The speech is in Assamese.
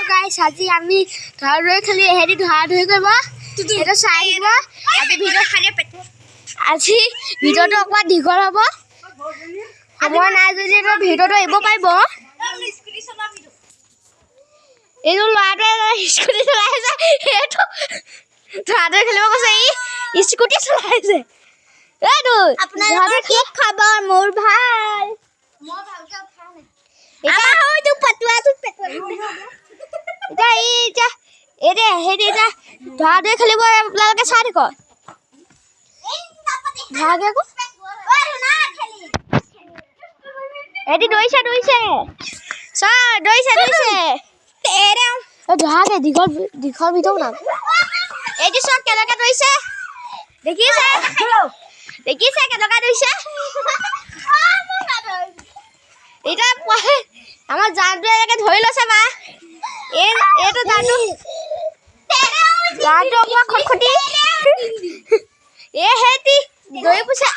গাইস আজি আমি ধৰা খালি হেৰি ধৰা ধৰি কৰিব এটা চাই দিব আজি ভিডিও খালি আজি ভিডিওটো অকমান দীঘল হ'ব সময় নাই যদি ভিডিওটো এব পাৰিব এই ল'ৰাটোৱে স্কুটি চলাইছে সেইটো ধৰা খেলিব কৈছে ই স্কুটি চলাইছে এইটো আপোনালোকৰ কি খবৰ মোৰ ভাল মই ভালকে উঠা নাই এটা হয়তো পটুৱাটো এটা এৰে হেৰি এটা ধৰা খেলিব আপোনালোকে চাই থাকক ভাগে কো এটি দইছে স্যাৰ দইছে তেৰে ধৰাকে দীঘল ভিডিও না এটি সব কেনেকা দইছে দেখিছে কেনেকা দইছে এটা আমার জানটো একে ধৰি লৈছে বা এইটো জানটো অকমান খটখটি এ হেতি দই পুছা